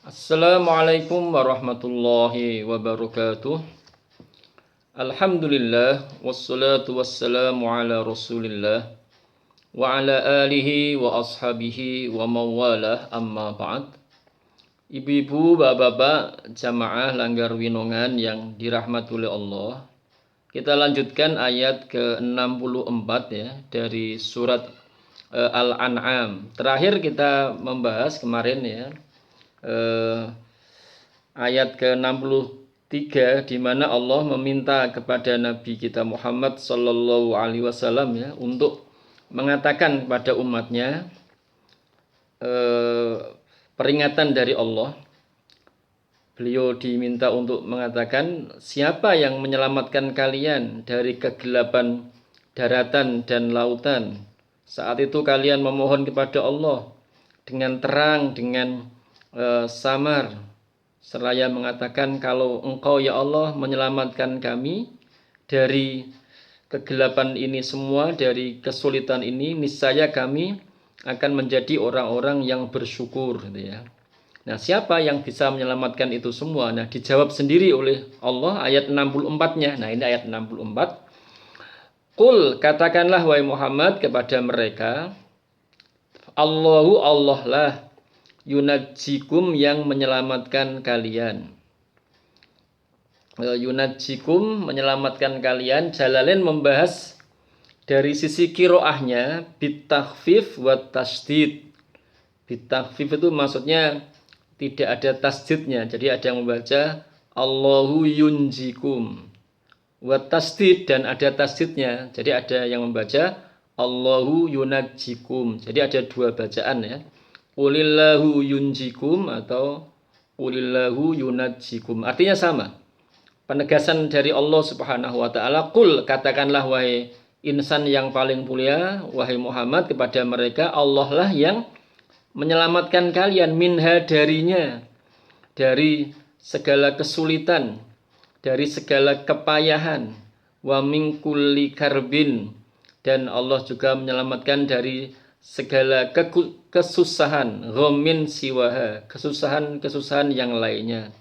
Assalamualaikum warahmatullahi wabarakatuh. Alhamdulillah wassalatu wassalamu ala Rasulillah wa ala alihi wa ashabihi wa mawalah amma ba'd. Ibu-ibu, bapak-bapak, jamaah Langgar Winongan yang dirahmati oleh Allah. Kita lanjutkan ayat ke-64 ya dari surat Al-An'am. Terakhir kita membahas kemarin ya ayat ke-63 di mana Allah meminta kepada Nabi kita Muhammad sallallahu alaihi wasallam ya untuk mengatakan kepada umatnya peringatan dari Allah. Beliau diminta untuk mengatakan siapa yang menyelamatkan kalian dari kegelapan daratan dan lautan. Saat itu kalian memohon kepada Allah dengan terang, dengan samar, seraya mengatakan kalau engkau ya Allah menyelamatkan kami dari kegelapan ini semua, dari kesulitan ini, niscaya kami akan menjadi orang-orang yang bersyukur gitu ya. Nah, siapa yang bisa menyelamatkan itu semua? Nah, dijawab sendiri oleh Allah ayat 64-nya. Nah, ini ayat 64. Qul, katakanlah wahai Muhammad kepada mereka, Allahu Allah lah yunajikum yang menyelamatkan kalian. Yunajikum menyelamatkan kalian. Jalalain membahas dari sisi kiroahnya bitakhfif wa tasdid. Bitakhfif itu maksudnya tidak ada tasdidnya. Jadi ada yang membaca Allahu yunjikum. Wa tasdid dan ada tasdidnya. Jadi ada yang membaca Allahu yunajikum. Jadi ada dua bacaan ya. Qulillahu yunjikum atau Qulillahu yunajikum. Artinya sama. Penegasan dari Allah Subhanahu wa taala, qul katakanlah wahai insan yang paling mulia, wahai Muhammad kepada mereka, Allah lah yang menyelamatkan kalian minha darinya, dari segala kesulitan, dari segala kepayahan, wa min kulli karbin, dan Allah juga menyelamatkan dari segala kesusahan, ghamin siwaha, kesusahan yang lainnya.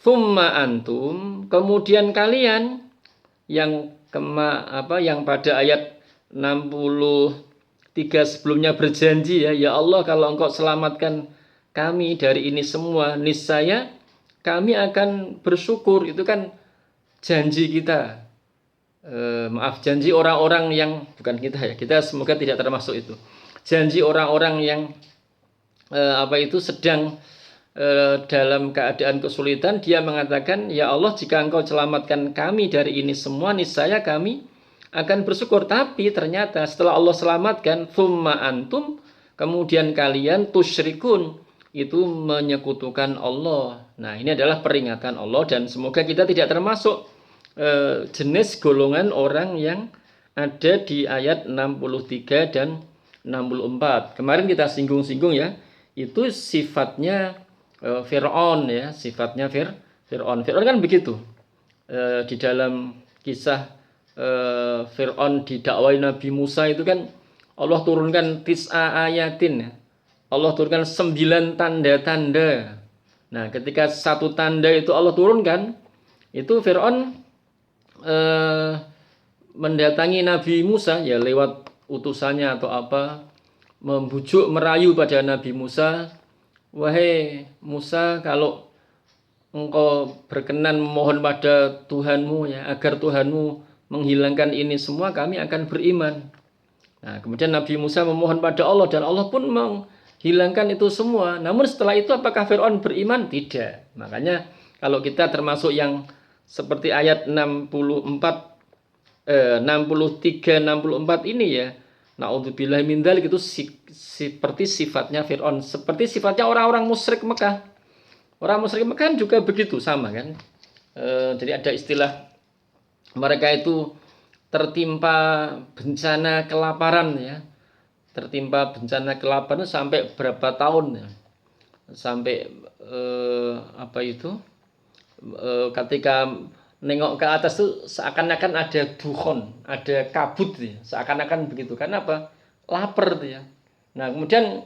Thumma antum, kemudian kalian yang yang pada ayat 63 sebelumnya berjanji ya Allah kalau engkau selamatkan kami dari ini semua, niscaya kami akan bersyukur. Itu kan janji kita. Janji orang-orang yang bukan kita ya, kita semoga tidak termasuk itu. Janji orang-orang yang sedang dalam keadaan kesulitan, dia mengatakan ya Allah jika engkau selamatkan kami dari ini semua, niscaya kami akan bersyukur. Tapi ternyata setelah Allah selamatkan, thumma antum, kemudian kalian tusyrikun, itu menyekutukan Allah. Nah, ini adalah peringatan Allah dan semoga kita tidak termasuk jenis golongan orang yang ada di ayat 63 dan 64. Kemarin kita singgung-singgung ya, itu sifatnya Fir'aun ya, sifatnya Fir'aun. Fir'aun kan begitu. Di dalam kisah Fir'aun didakwai Nabi Musa itu kan Allah turunkan tis'a ayatin ya. Allah turunkan 9 tanda-tanda. Nah, ketika satu tanda itu Allah turunkan, itu Fir'aun mendatangi Nabi Musa ya lewat utusannya atau apa, membujuk merayu pada Nabi Musa, wahai Musa, kalau engkau berkenan memohon pada Tuhanmu ya agar Tuhanmu menghilangkan ini semua, kami akan beriman. Nah, kemudian Nabi Musa memohon pada Allah dan Allah pun menghilangkan itu semua. Namun setelah itu apakah Fir'aun beriman? Tidak. Makanya kalau kita termasuk yang seperti ayat 63 64 ini ya, naudzubillah min dzalik, itu seperti sifatnya Fir'aun, seperti sifatnya orang-orang musyrik Mekah. Orang musyrik Mekah juga begitu, sama kan. Jadi ada istilah mereka itu tertimpa bencana kelaparan ya. Tertimpa bencana kelaparan sampai berapa tahun ya. Sampai ketika nengok ke atas tuh seakan-akan ada dukhon, ada kabut ya. Seakan-akan begitu. Karena apa? Lapar tuh ya. Nah, kemudian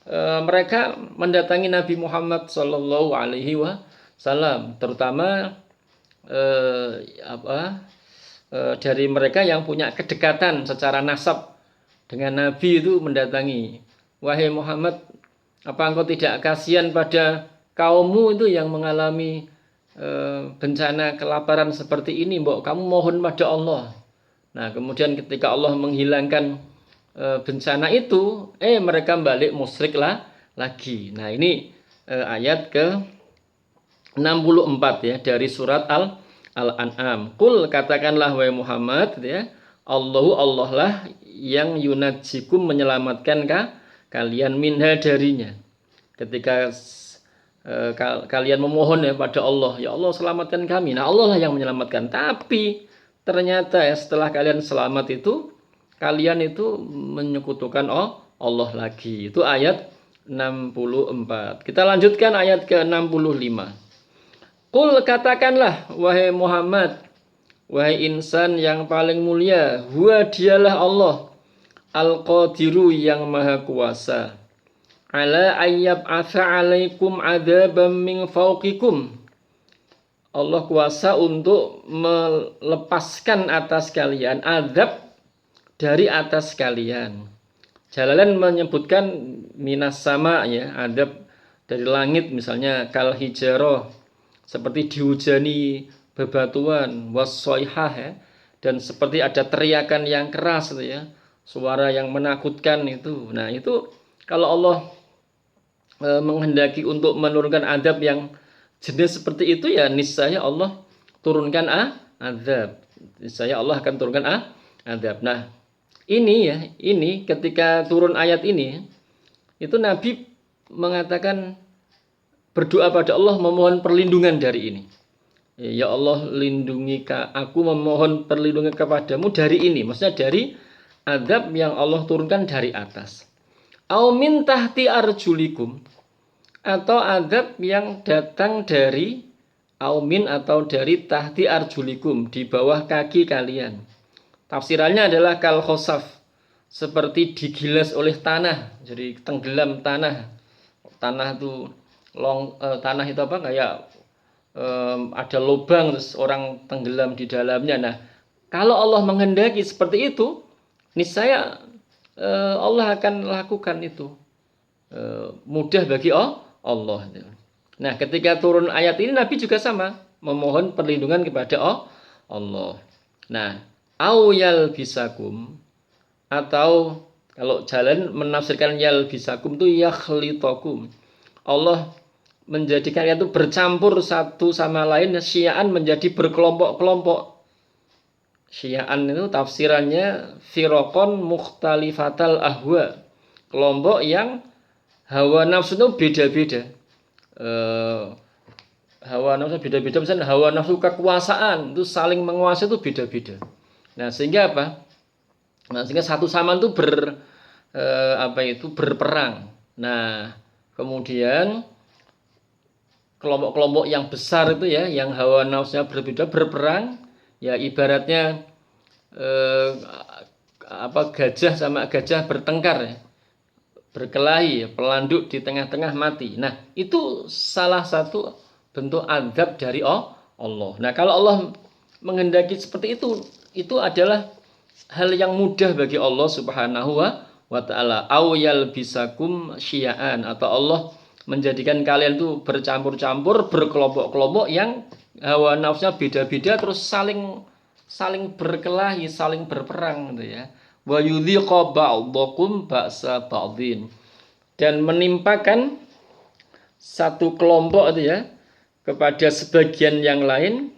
mereka mendatangi Nabi Muhammad Shallallahu Alaihi Wasallam, terutama dari mereka yang punya kedekatan secara nasab dengan Nabi itu mendatangi, wahai Muhammad, apa engkau tidak kasihan pada kaummu itu yang mengalami bencana kelaparan seperti ini, mbok kamu mohon pada Allah. Nah, kemudian ketika Allah menghilangkan bencana itu, mereka balik musyrik lagi. Nah, ini ayat ke 64 ya dari surat Al-An'am. Qul, katakanlah wahai Muhammad ya, Allah lah yang yunajikum menyelamatkan kalian minha darinya. Ketika kalian memohon ya pada Allah, ya Allah selamatkan kami. Nah, Allah lah yang menyelamatkan. Tapi ternyata ya setelah kalian selamat itu, kalian itu menyekutukan Allah lagi. Itu ayat 64. Kita lanjutkan ayat ke-65. Qul, katakanlah wahai Muhammad, wahai insan yang paling mulia, huwa dialah Allah, al-qadiru yang maha kuasa, ala ayyab asa alaikum adzabam min fawqikum. Allah kuasa untuk melepaskan atas kalian azab dari atas kalian. Jalalain menyebutkan minas sama ya, azab dari langit, misalnya kal hijarah, seperti dihujani bebatuan, wassoihah ya, dan seperti ada teriakan yang keras gitu ya, suara yang menakutkan itu. Nah, itu kalau Allah menghendaki untuk menurunkan azab yang jenis seperti itu, ya niscaya Allah turunkan azab. Niscaya Allah akan turunkan azab. Nah, ini ketika turun ayat ini, itu Nabi mengatakan, berdoa pada Allah memohon perlindungan dari ini. Ya Allah, lindungi aku, memohon perlindungan kepadamu dari ini. Maksudnya dari azab yang Allah turunkan dari atas. Au min tahti arjulikum, atau azab yang datang dari aumin atau dari tahti arjulikum, di bawah kaki kalian. Tafsirannya adalah kal khosaf, seperti digilas oleh tanah, jadi tenggelam tanah. Tanah itu tanah itu apa, kayak ada lubang terus orang tenggelam di dalamnya. Nah, kalau Allah menghendaki seperti itu, niscaya Allah akan lakukan itu. Mudah bagi Allah. Nah, ketika turun ayat ini, Nabi juga sama, memohon perlindungan kepada Allah. Nah, au yal bisakum, atau kalau jalan menafsirkan yal bisakum itu yakhlitakum, Allah menjadikan itu bercampur satu sama lain, syiaan menjadi berkelompok-kelompok. Syiaan itu tafsirannya firaqon mukhtalifatal ahwa, kelompok yang hawa nafsu itu beda-beda. Hawa nafsu beda-beda, misalnya hawa nafsu kekuasaan itu saling menguasai itu beda-beda. Nah, sehingga apa? Nah, sehingga satu sama itu berperang. Nah, kemudian kelompok-kelompok yang besar itu ya, yang hawa nafsunya berbeda, berperang. Ya ibaratnya gajah sama gajah bertengkar ya, berkelahi, pelanduk di tengah-tengah mati. Nah, itu salah satu bentuk azab dari Allah. Nah, kalau Allah menghendaki seperti itu adalah hal yang mudah bagi Allah Subhanahu wa ta'ala. Aw yalbisakum syia'an, atau Allah menjadikan kalian itu bercampur-campur, berkelompok-kelompok yang hawa nafsunya beda-beda, terus saling berkelahi, saling berperang gitu ya. Wa yudhiqa ba'dakum ba'sa ba'dhin, dan menimpakan satu kelompok itu ya kepada sebagian yang lain,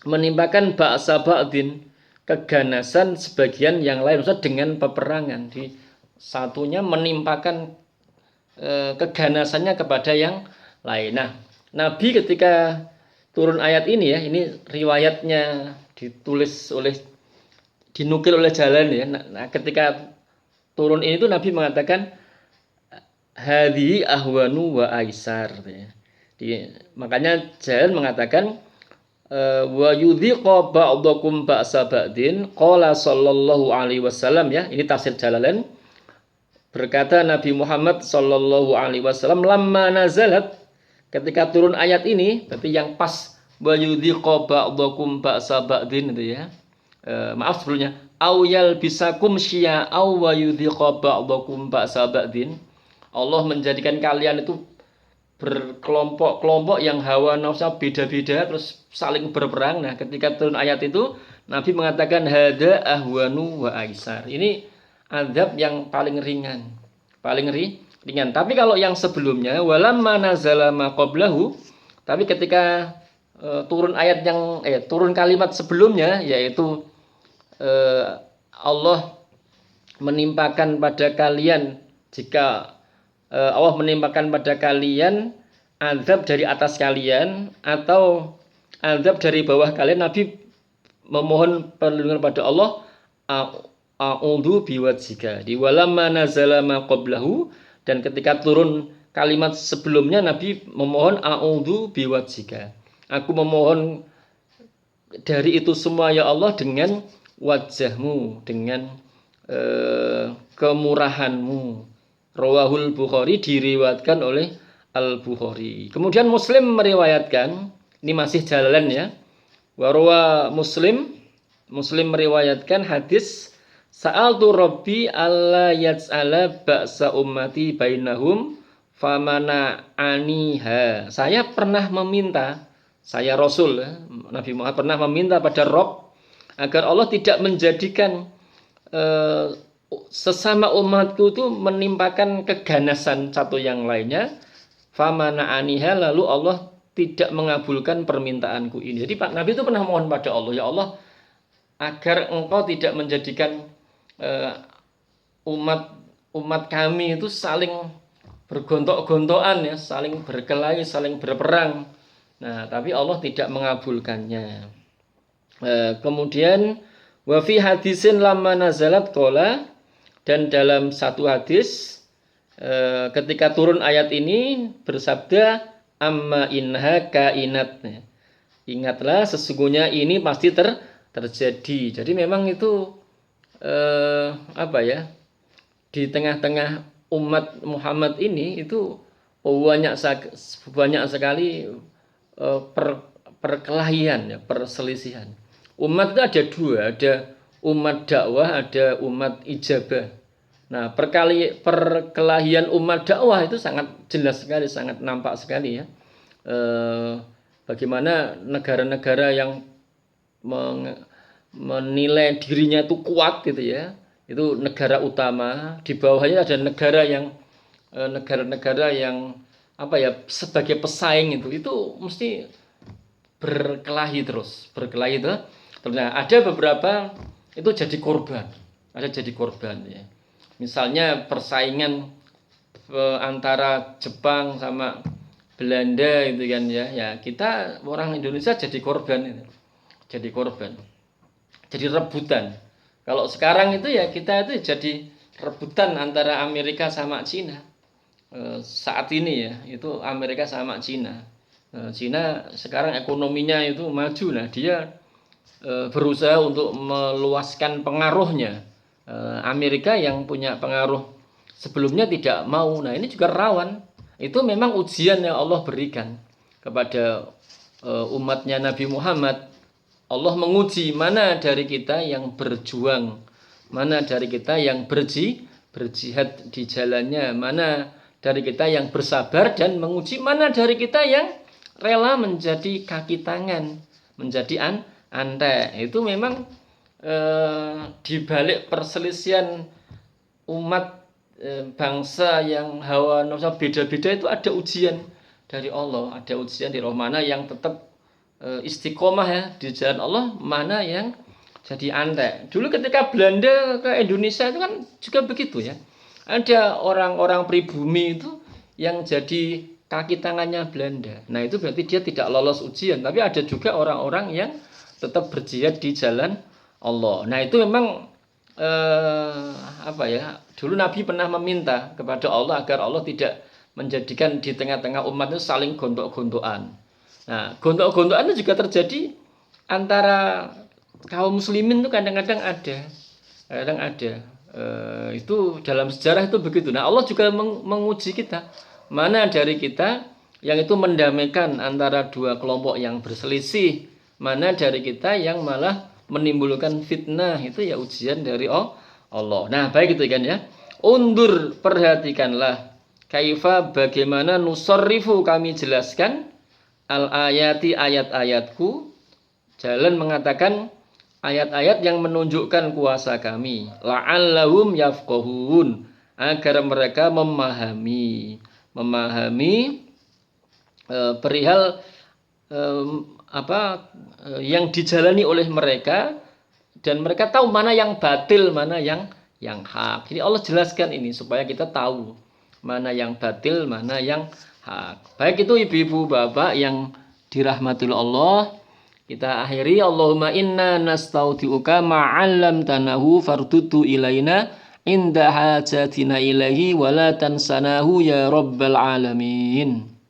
menimpakan ba'sa ba'dhin, keganasan sebagian yang lain, maksudnya dengan peperangan. Di satunya menimpakan keganasannya kepada yang lain. Nah, Nabi ketika turun ayat ini ya, ini riwayatnya dinukil oleh Jalan ya. Nah, ketika turun ini tuh Nabi mengatakan hadhi ahwanu wa aisar ya. Makanya Jalan mengatakan wa yudhiqa ba'dakum ba'sa ba'din, qala sallallahu alaihi wasallam ya. Ini tafsir Jalalain. Berkata Nabi Muhammad sallallahu alaihi wasallam, lamma nazalat, ketika turun ayat ini, berarti yang pas wa yudhiqa ba'dakum ba'sa ba'din itu ya. Maaf sebelumnya, au yalbisakum syia'aw wa yudhiqa ba'dakum ba'sa ba'din. Allah menjadikan kalian itu berkelompok-kelompok yang hawa nafsu beda-beda terus saling berperang. Nah, ketika turun ayat itu, Nabi mengatakan hada ahwanu wa aisar. Ini azab yang paling ringan. Ringan. Tapi kalau yang sebelumnya walamma nazala ma qablahu, tapi ketika turun ayat yang turun kalimat sebelumnya, yaitu Allah menimpakan pada kalian, jika Allah menimpakan pada kalian azab dari atas kalian atau azab dari bawah kalian, Nabi memohon perlindungan pada Allah, a'udzu biwajhika, di walamma nazala ma qablahu, dan ketika turun kalimat sebelumnya Nabi memohon a'udzu biwajhika, aku memohon dari itu semua ya Allah dengan wajahmu, dengan kemurahanmu. Rawahul Bukhari, diriwayatkan oleh Al-Bukhari. Kemudian Muslim meriwayatkan, ini masih jalan ya. Warwa Muslim meriwayatkan hadis sa'altu rabbi alla yaj'ala ba'sa ummati bainahum famana aniha. Saya pernah meminta, saya Rasul Nabi Muhammad pernah meminta pada Rabb agar Allah tidak menjadikan sesama umatku itu menimpakan keganasan satu yang lainnya. Famana aniha, lalu Allah tidak mengabulkan permintaanku ini. Jadi Pak Nabi itu pernah mohon pada Allah, ya Allah, agar engkau tidak menjadikan umat kami itu saling bergontok-gontokan ya, saling berkelahi, saling berperang. Nah, tapi Allah tidak mengabulkannya. Kemudian wa fi hadisin lamma nazalat qala, dan dalam satu hadis ketika turun ayat ini bersabda amma inha kainat, ingatlah sesungguhnya ini pasti terjadi. Jadi memang itu di tengah-tengah umat Muhammad ini itu banyak sekali perkelahian ya, perselisihan. Umat itu ada dua, ada umat dakwah, ada umat ijabah. Nah, perkelahian umat dakwah itu sangat jelas sekali, sangat nampak sekali ya. Bagaimana negara-negara yang menilai dirinya itu kuat gitu ya, itu negara utama. Di bawahnya ada negara-negara yang sebagai pesaing itu mesti berkelahi terus. Nah, ada beberapa itu jadi korban, ya. Misalnya persaingan antara Jepang sama Belanda itu kan ya, kita orang Indonesia jadi korban, jadi rebutan. Kalau sekarang itu ya kita itu jadi rebutan antara Amerika sama Cina. Saat ini ya, itu Amerika sama Cina. Cina sekarang ekonominya itu maju, nah dia berusaha untuk meluaskan pengaruhnya. Amerika yang punya pengaruh sebelumnya tidak mau. Nah, ini juga rawan. Itu memang ujian yang Allah berikan kepada umatnya Nabi Muhammad. Allah menguji mana dari kita yang berjuang, mana dari kita yang berjihad di jalannya, mana dari kita yang bersabar, dan menguji mana dari kita yang rela menjadi kaki tangan, menjadi antek. Itu memang di balik perselisihan umat bangsa yang hawa nafsu beda-beda itu ada ujian dari Allah, ada ujian dari Allah, mana yang tetap istiqomah ya di jalan Allah, mana yang jadi antek. Dulu ketika Belanda ke Indonesia itu kan juga begitu ya. Ada orang-orang pribumi itu yang jadi kaki tangannya Belanda. Nah, itu berarti dia tidak lolos ujian. Tapi ada juga orang-orang yang tetap berjihad di jalan Allah. Nah, itu memang dulu Nabi pernah meminta kepada Allah agar Allah tidak menjadikan di tengah-tengah umat itu saling gontok-gontokan. Nah, gontok-gontokan itu juga terjadi antara kaum muslimin itu kadang-kadang ada. Itu dalam sejarah itu begitu. Nah, Allah juga menguji kita. Mana dari kita yang itu mendamaikan antara dua kelompok yang berselisih, mana dari kita yang malah menimbulkan fitnah. Itu ya ujian dari Allah. Nah, baik itu kan ya. Undur, perhatikanlah kaifa, bagaimana nusarrifu, kami jelaskan al ayati, ayat-ayatku. Jalan mengatakan ayat-ayat yang menunjukkan kuasa kami, la'allahum yafqahun, agar mereka memahami perihal yang dijalani oleh mereka, dan mereka tahu mana yang batil, mana yang hak. Jadi Allah jelaskan ini supaya kita tahu mana yang batil, mana yang hak. Baik itu ibu-ibu, bapak yang dirahmati Allah, kita akhiri, Allahumma inna nastaudiuka ma'allam tanahu fardudu ilaina inda hajatina ilahi wa la tansanahu ya rabbal alamin.